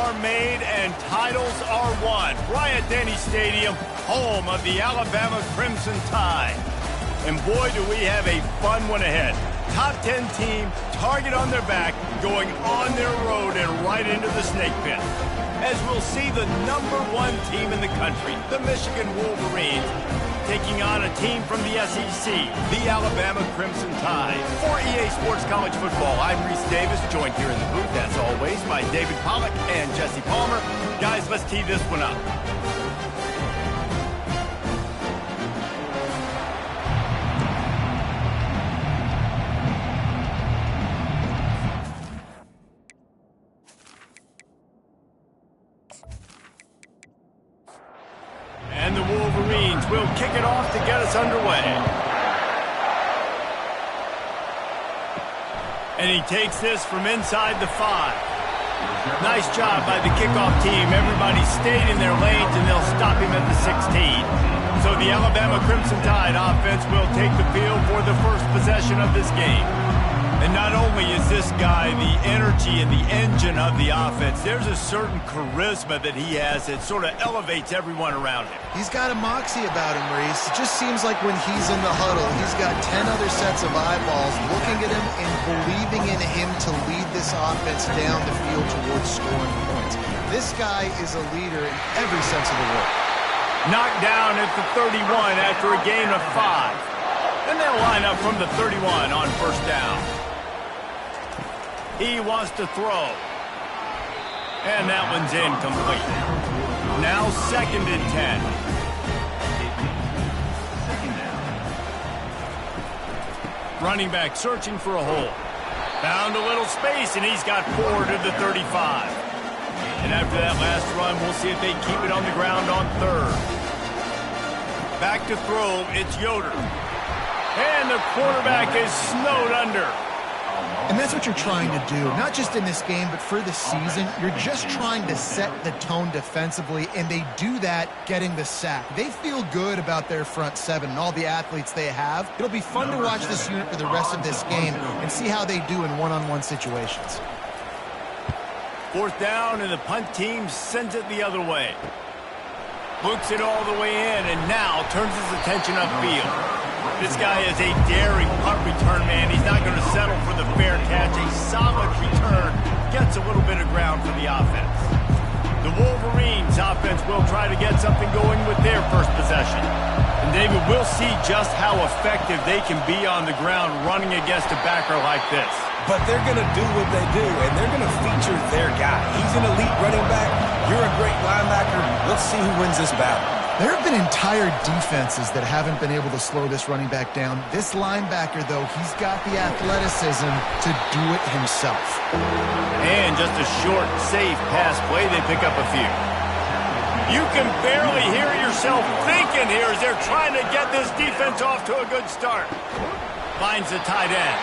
are made and titles are won. Bryant-Denny Stadium, home of the Alabama Crimson Tide. And boy, do we have a fun one ahead. Top 10 team, target on their back, going on their road and right into the snake pit. As we'll see the #1 team in the country, the Michigan Wolverines, taking on a team from the SEC, the Alabama Crimson Tide. For EA Sports College Football, I'm Reese Davis, joined here in the booth, as always, by David Pollack and Jesse Palmer. Guys, let's tee this one up. And the Wolverines will kick it off to get us underway. And he takes this from inside the 5. Nice job by the kickoff team. Everybody stayed in their lanes, and they'll stop him at the 16. So the Alabama Crimson Tide offense will take the field for the first possession of this game. And not only is this guy the energy and the engine of the offense, there's a certain charisma that he has that sort of elevates everyone around him. He's got a moxie about him, Reese. It just seems like when he's in the huddle, he's got 10 other sets of eyeballs looking at him and believing in him to lead this offense down the field towards scoring points. This guy is a leader in every sense of the word. Knocked down at the 31 after a gain of 5. And they'll line up from the 31 on first down. He wants to throw. And that one's incomplete. Now 2nd and 10. Running back searching for a hole. Found a little space, and he's got 4 to the 35. And after that last run, we'll see if they keep it on the ground on 3rd. Back to throw, it's Yoder. And the quarterback is snowed under. And that's what you're trying to do, not just in this game, but for the season. You're just trying to set the tone defensively, and they do that getting the sack. They feel good about their front 7 and all the athletes they have. It'll be fun to watch this unit for the rest of this game and see how they do in one-on-one situations. 4th down, and the punt team sends it the other way. Books it all the way in, and now turns his attention upfield. This guy is a daring punt return man. He's not going to settle for the fair catch. A solid return gets a little bit of ground for the offense. The Wolverines offense will try to get something going with their first possession. And David, we'll see just how effective they can be on the ground running against a backer like this. But they're going to do what they do, and they're going to feature their guy. He's an elite running back. You're a great linebacker. Let's see who wins this battle. There have been entire defenses that haven't been able to slow this running back down. This linebacker, though, he's got the athleticism to do it himself. And just a short, safe pass play, they pick up a few. You can barely hear yourself thinking here as they're trying to get this defense off to a good start. Finds the tight end.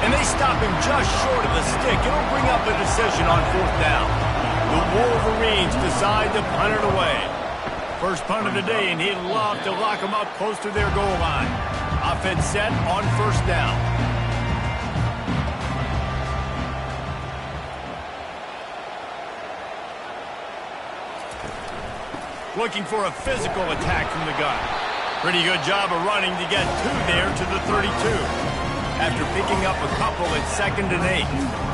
And they stop him just short of the stick. It'll bring up a decision on 4th down. The Wolverines decide to punt it away. First punt of the day, and he'd love to lock them up close to their goal line. Offense set on 1st down. Looking for a physical attack from the gun. Pretty good job of running to get 2 there to the 32. After picking up a couple at 2nd and 8.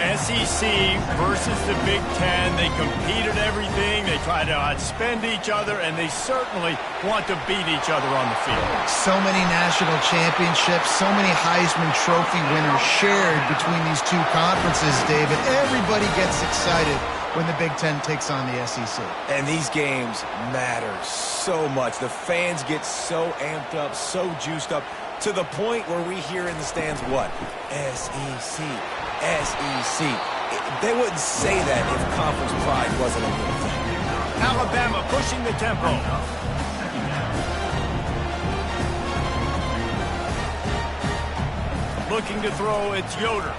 SEC versus the Big Ten. They compete at everything. They try to outspend each other, and they certainly want to beat each other on the field. So many national championships, so many Heisman Trophy winners shared between these two conferences, David. Everybody gets excited when the Big Ten takes on the SEC. And these games matter so much. The fans get so amped up, so juiced up, to the point where we hear in the stands what? SEC. SEC. They wouldn't say that if conference pride wasn't a little thing. Alabama pushing the tempo. Looking to throw, it's Yoder.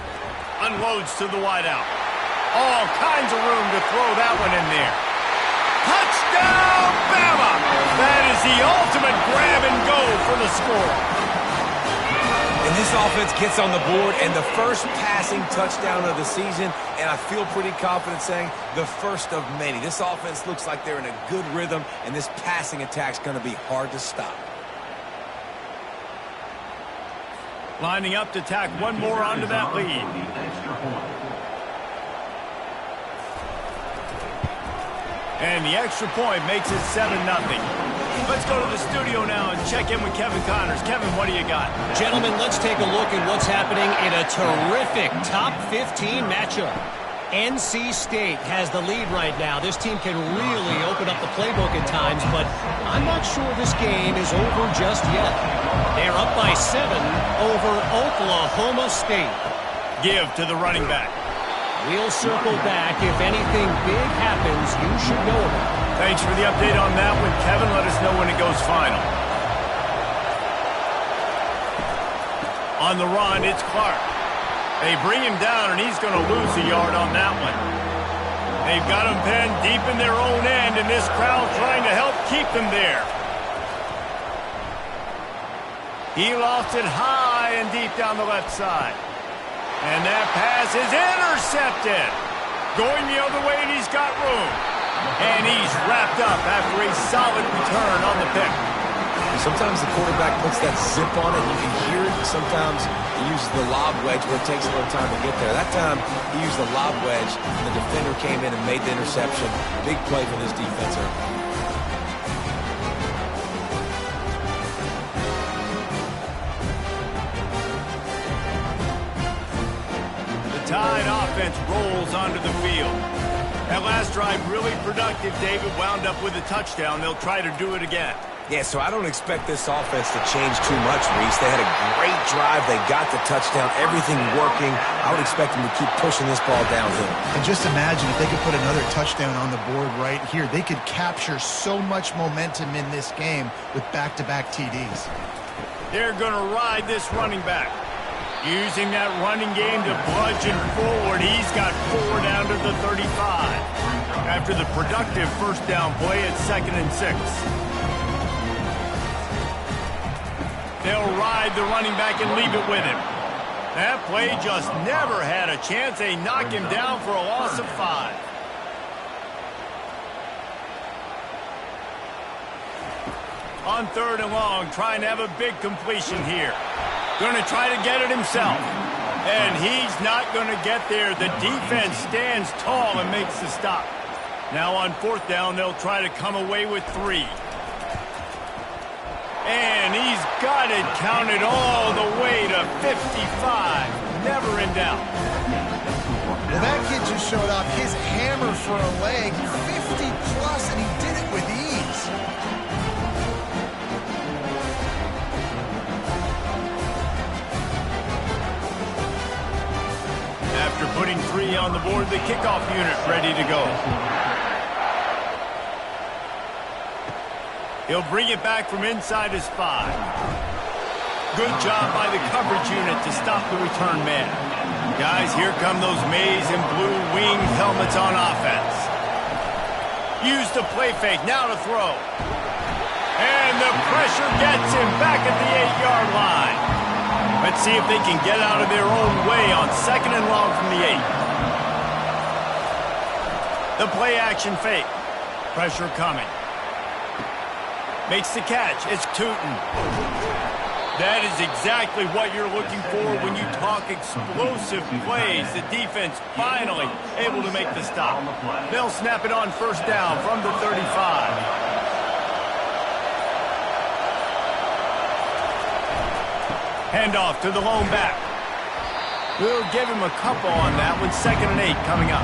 Unloads to the wideout. All kinds of room to throw that one in there. Touchdown, Bama! That is the ultimate grab and go for the score. And this offense gets on the board, and the first passing touchdown of the season, and I feel pretty confident saying the first of many. This offense looks like they're in a good rhythm, and this passing attack's going to be hard to stop. Lining up to tack one more onto that lead. And the extra point makes it 7-0. Let's go to the studio now and check in with Kevin Connors. Kevin, what do you got? Gentlemen, let's take a look at what's happening in a terrific top 15 matchup. NC State has the lead right now. This team can really open up the playbook at times, but I'm not sure this game is over just yet. They're up by 7 over Oklahoma State. Give to the running back. We'll circle back. If anything big happens, you should know about it. Thanks for the update on that one, Kevin. Let us know when it goes final. On the run, it's Clark. They bring him down, and he's going to lose a yard on that one. They've got him pinned deep in their own end, and this crowd trying to help keep them there. He lost it high and deep down the left side. And that pass is intercepted. Going the other way, and he's got room. And he's wrapped up after a solid return on the pick. Sometimes the quarterback puts that zip on it. You can hear it. Sometimes he uses the lob wedge where it takes a little time to get there. That time, he used the lob wedge, and the defender came in and made the interception. Big play for this defense. The Tide offense rolls onto the field. That last drive really productive. David wound up with a touchdown. They'll try to do it again. Yeah, so I don't expect this offense to change too much, Reese. They had a great drive. They got the touchdown. Everything working. I would expect them to keep pushing this ball downhill. And just imagine if they could put another touchdown on the board right here. They could capture so much momentum in this game with back-to-back TDs. They're going to ride this running back. Using that running game to bludgeon forward. He's got 4 down to the 35. After the productive first down play at 2nd and 6. They'll ride the running back and leave it with him. That play just never had a chance. They knock him down for a loss of 5. On 3rd and long, trying to have a big completion here. Going to try to get it himself. And he's not going to get there. The defense stands tall and makes the stop. Now on 4th down, they'll try to come away with 3. And he's got it counted all the way to 55. Never in doubt. Well, that kid just showed off his hammer for a leg. 50-plus, and he did it with ease. After putting 3 on the board, the kickoff unit ready to go. He'll bring it back from inside his 5. Good job by the coverage unit to stop the return man. Guys, here come those maize and blue winged helmets on offense. Use the play fake, now to throw. And the pressure gets him back at the 8-yard line. Let's see if they can get out of their own way on 2nd and long from the 8. The play action fake. Pressure coming. Makes the catch. It's Tootin. That is exactly what you're looking for when you talk explosive plays. The defense finally able to make the stop. They'll snap it on 1st down from the 35. Handoff to the lone back. We'll give him a couple on that one. 2nd and 8 coming up.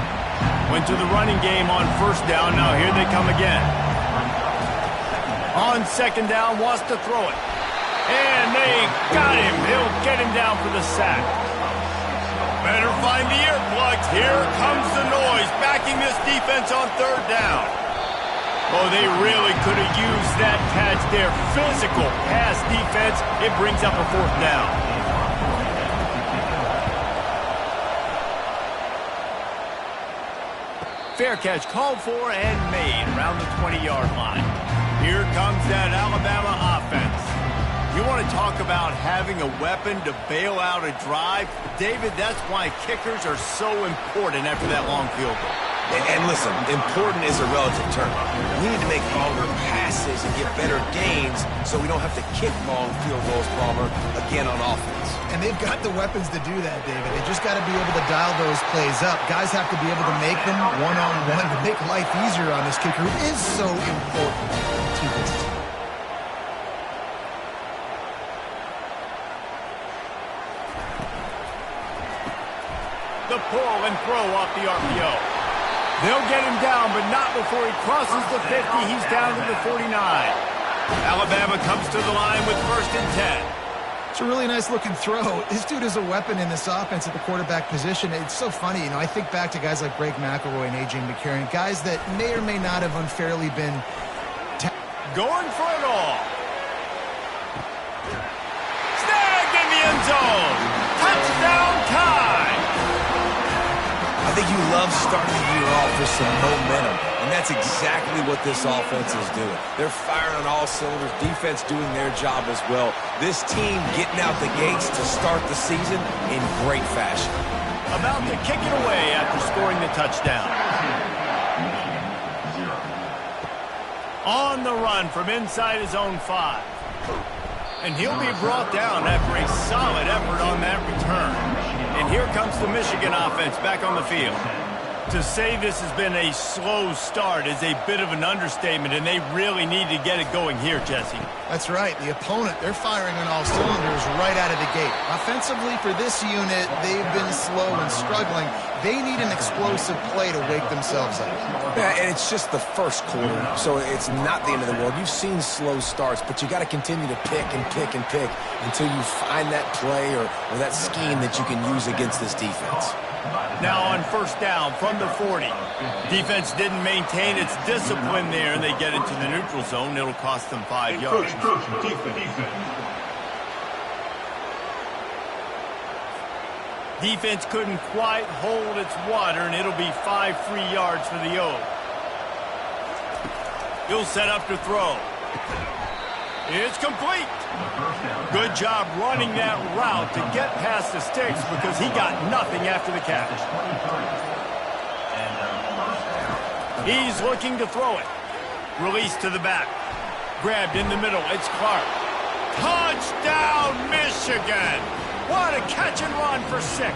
Went to the running game on 1st down. Now here they come again. On 2nd down, wants to throw it. And they got him. He'll get him down for the sack. Better find the earplugs. Here comes the noise, backing this defense on 3rd down. Oh, they really could have used that catch there. Physical pass defense. It brings up a 4th down. Fair catch called for and made around the 20-yard line. Here comes that Alabama offense. You want to talk about having a weapon to bail out a drive? David, that's why kickers are so important after that long field goal. And listen, important is a relative term. We need to make longer passes and get better gains so we don't have to kick long field goals, Palmer, again on offense. And they've got the weapons to do that, David. They just got to be able to dial those plays up. Guys have to be able to make them one-on-one to make life easier on this kicker, who is so important to this team. The pull and throw off the RPO. They'll get him down, but not before he crosses the 50. He's down to the 49. Alabama comes to the line with 1st and 10. It's a really nice-looking throw. This dude is a weapon in this offense at the quarterback position. It's so funny. I think back to guys like Greg McElroy and A.J. McCarron, guys that may or may not have unfairly been going for it all. Snagged in the end zone. Touchdown time. I think you love starting the year off with some momentum, and that's exactly what this offense is doing. They're firing on all cylinders, defense doing their job as well. This team getting out the gates to start the season in great fashion. About to kick it away after scoring the touchdown. On the run from inside his own 5. And he'll be brought down after a solid effort on that return. And here comes the Michigan offense back on the field. To say this has been a slow start is a bit of an understatement, and they really need to get it going here, Jesse. That's right. The opponent, they're firing on all cylinders right out of the gate. Offensively, for this unit, they've been slow and struggling. They need an explosive play to wake themselves up. Yeah, and it's just the first quarter, so it's not the end of the world. You've seen slow starts, but you got to continue to pick and pick and pick until you find that play or that scheme that you can use against this defense. Now on 1st down from the 40. Defense didn't maintain its discipline there, and they get into the neutral zone. It'll cost them 5 yards. Defense couldn't quite hold its water, and it'll be 5 free yards for the O. He'll set up to throw. It's complete. Good job running that route to get past the sticks because he got nothing after the catch. He's looking to throw it. Release to the back. Grabbed in the middle. It's Clark. Touchdown, Michigan. What a catch and run for 6.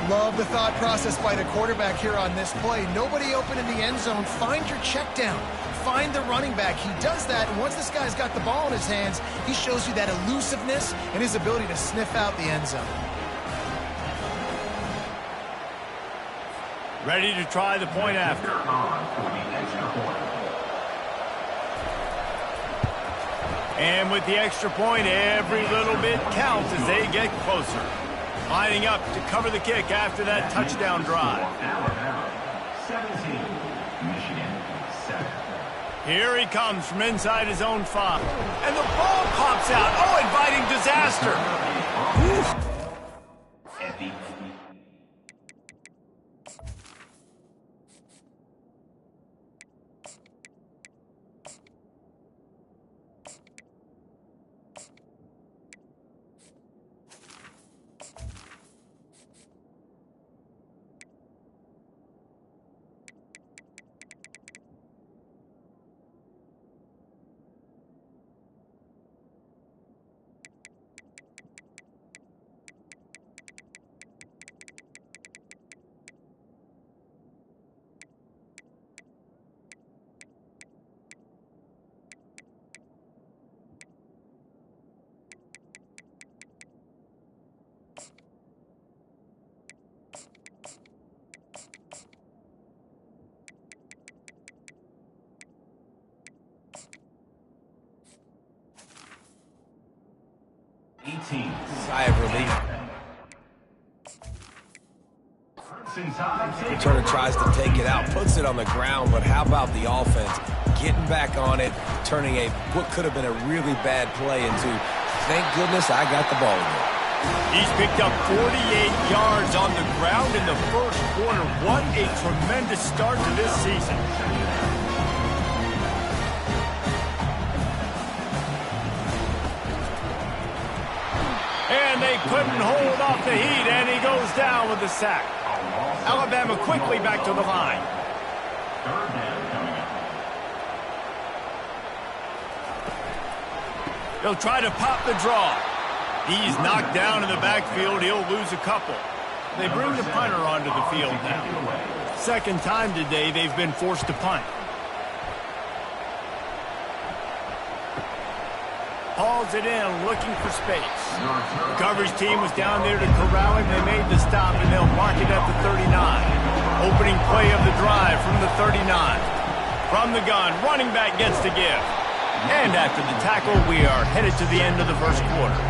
Love the thought process by the quarterback here on this play. Nobody open in the end zone. Find your check down. Find the running back. He does that, and once this guy's got the ball in his hands, he shows you that elusiveness and his ability to sniff out the end zone. Ready to try the point after. And with the extra point, every little bit counts as they get closer. Lining up to cover the kick after that touchdown drive. 17, Michigan 7. Here he comes from inside his own 5. And the ball pops out. Oh, inviting disaster. Whew. Sigh of relief. Turner tries to take it out, puts it on the ground, but how about the offense getting back on it, turning what could have been a really bad play into, thank goodness I got the ball again. He's picked up 48 yards on the ground in the first quarter. What a tremendous start to this season. couldn't hold off the heat, and he goes down with the sack. Alabama quickly back to the line. He'll try to pop the draw. He's knocked down in the backfield. He'll lose a couple. They bring the punter onto the field now. Second time today they've been forced to punt. Hauls it in, looking for space. The coverage team was down there to corral him. They made the stop, and they'll mark it at the 39. Opening play of the drive from the 39. From the gun, running back gets to give. And after the tackle, we are headed to the end of the first quarter.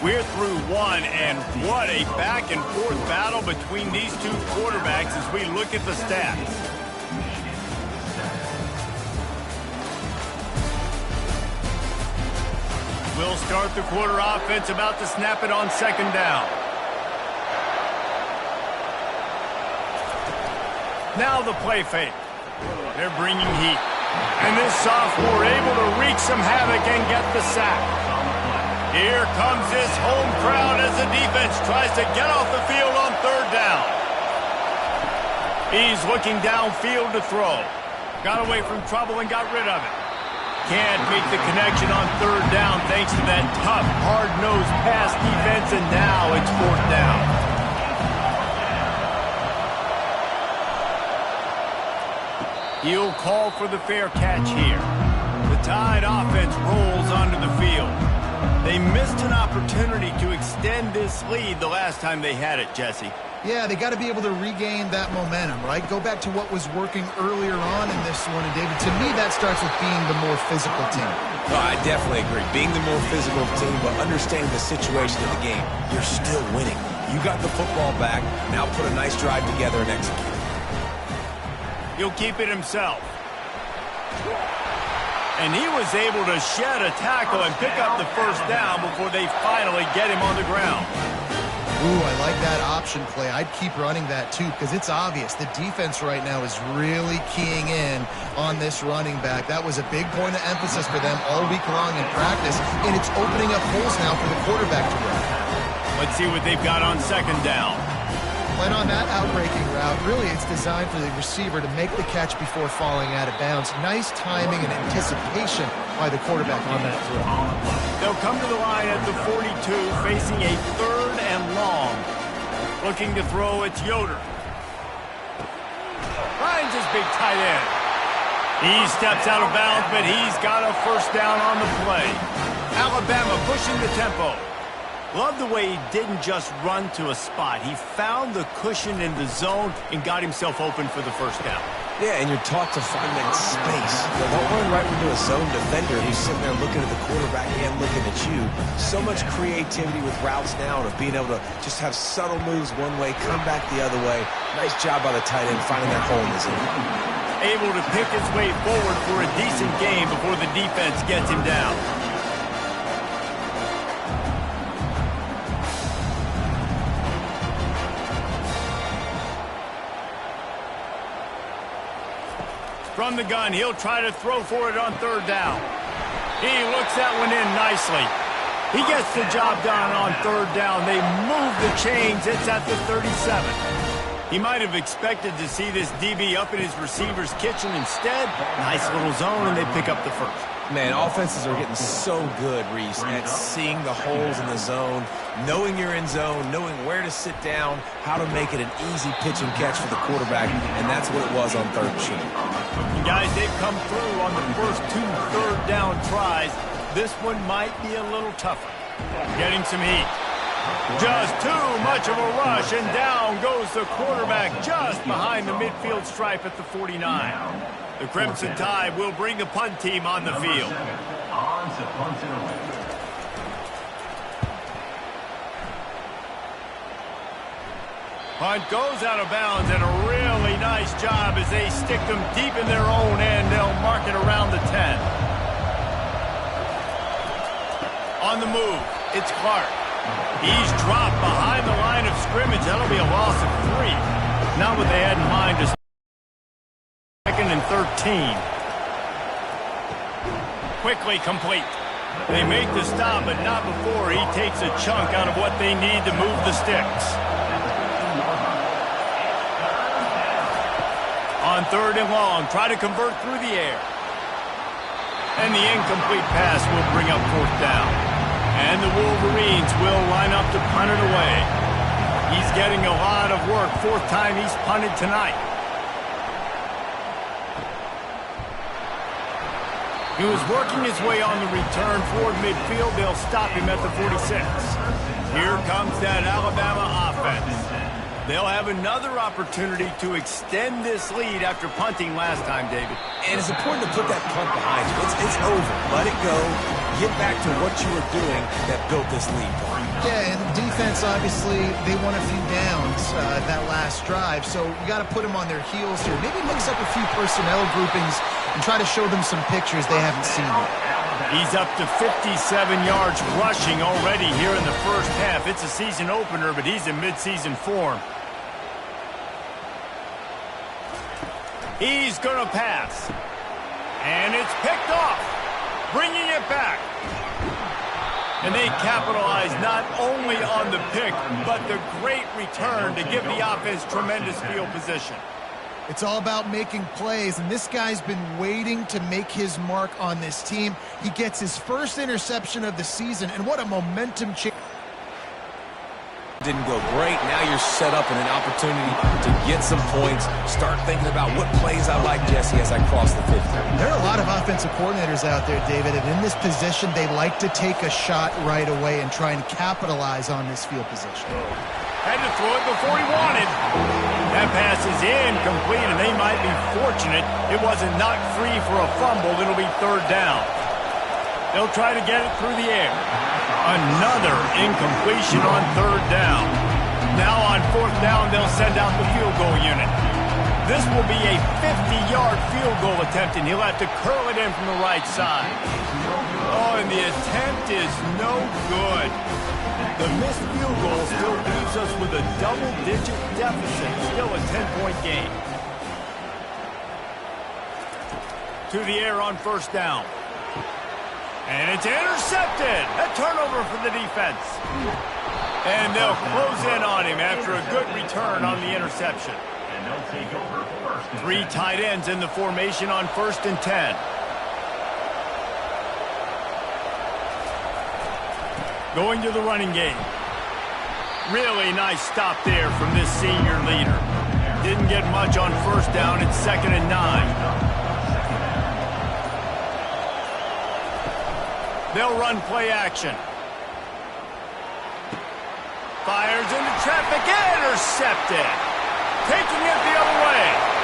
We're through one, and what a back-and-forth battle between these two quarterbacks as we look at the stats. We'll start the quarter offense, about to snap it on second down. Now the play fake. They're bringing heat. And this sophomore able to wreak some havoc and get the sack. Here comes this home crowd as the defense tries to get off the field on third down. He's looking downfield to throw. Got away from trouble and got rid of it. Can't make the connection on third down thanks to that tough, hard-nosed pass defense, and now it's fourth down. He'll call for the fair catch here. The Tide offense rolls onto the field. They missed an opportunity to extend this lead the last time they had it, Jesse. Yeah, they got to be able to regain that momentum, right? Go back to what was working earlier on in this one. And, David, to me, that starts with being the more physical team. Oh, I definitely agree. Being the more physical team, but understanding the situation of the game. You're still winning. You got the football back. Now put a nice drive together and execute. He'll keep it himself. And he was able to shed a tackle and pick up the first down before they finally get him on the ground. Ooh, I like that option play. I'd keep running that, too, because it's obvious. The defense right now is really keying in on this running back. That was a big point of emphasis for them all week long in practice, and it's opening up holes now for the quarterback to run. Let's see what they've got on second down. And on that outbreaking route, really it's designed for the receiver to make the catch before falling out of bounds. Nice timing and anticipation by the quarterback on that throw. They'll come to the line at the 42, facing a third and long. Looking to throw, it's Yoder. Finds his big tight end. He steps out of bounds, but he's got a first down on the play. Alabama pushing the tempo. Love the way he didn't just run to a spot. He found the cushion in the zone and got himself open for the first down. Yeah, and you're taught to find that space. Don't run right into a zone defender who's sitting there looking at the quarterback and looking at you. So much creativity with routes now of being able to just have subtle moves one way, come back the other way. Nice job by the tight end finding that hole in the zone. Able to pick his way forward for a decent game before the defense gets him down. From the gun, he'll try to throw for it on third down. He looks that one in nicely. He gets the job done on third down. They move the chains. It's at the 37. He might have expected to see this DB up in his receiver's kitchen. Instead, nice little zone, and they pick up the first. Man, offenses are getting so good, Reese, at seeing the holes in the zone, knowing you're in zone, knowing where to sit down, how to make it an easy pitch and catch for the quarterback, and that's what it was on third and short. Guys, they've come through on the first two third down tries. This one might be a little tougher. Getting some heat. Just too much of a rush, and down goes the quarterback just behind the midfield stripe at the 49. The Crimson Tide will bring the punt team on the field. Punt goes out of bounds, and a really nice job as they stick them deep in their own end. They'll mark it around the 10. On the move, it's Clark. He's dropped behind the line of scrimmage. That'll be a loss of 3. Not what they had in mind. Second and 13. Quickly complete. They make the stop, but not before he takes a chunk out of what they need to move the sticks. On 3rd and long, try to convert through the air. And the incomplete pass will bring up 4th down. And the Wolverines will line up to punt it away. He's getting a lot of work. 4th time he's punted tonight. He was working his way on the return toward midfield. They'll stop him at the 46. Here comes that Alabama offense. They'll have another opportunity to extend this lead after punting last time, David. And it's important to put that punt behind you. It's over. Let it go. Get back to what you were doing that built this lead. Yeah, and defense, obviously, they won a few downs that last drive, so you got to put them on their heels here. Maybe mix up a few personnel groupings and try to show them some pictures they haven't seen yet. He's up to 57 yards rushing already here in the first half. It's a season opener, but he's in midseason form. He's going to pass. And it's picked off. Bringing it back. And they capitalize not only on the pick, but the great return to give the offense tremendous field position. It's all about making plays, and this guy's been waiting to make his mark on this team. He gets his first interception of the season, and what a momentum change. Didn't go great. Now you're set up in an opportunity to get some points. Start thinking about what plays I like, Jesse, as I cross the 50. There are a lot of offensive coordinators out there, David, and in this position, they like to take a shot right away and try and capitalize on this field position. Had to throw it before he wanted. That pass is incomplete, and they might be fortunate it wasn't knocked free for a fumble. It'll be 3rd down. They'll try to get it through the air. Another incompletion on 3rd down. Now on 4th down, they'll send out the field goal unit. This will be a 50-yard field goal attempt, and he'll have to curl it in from the right side. Oh, and the attempt is no good. The missed field goal still leaves us with a double-digit deficit, still a 10-point game. To the air on 1st down. And it's intercepted. A turnover for the defense. And they'll close in on him after a good return on the interception. 3 tight ends in the formation on 1st and 10. Going to the running game. Really nice stop there from this senior leader. Didn't get much on 1st down. It's 2nd and 9. They'll run play action. Fires into traffic, intercepted. Taking it the other way.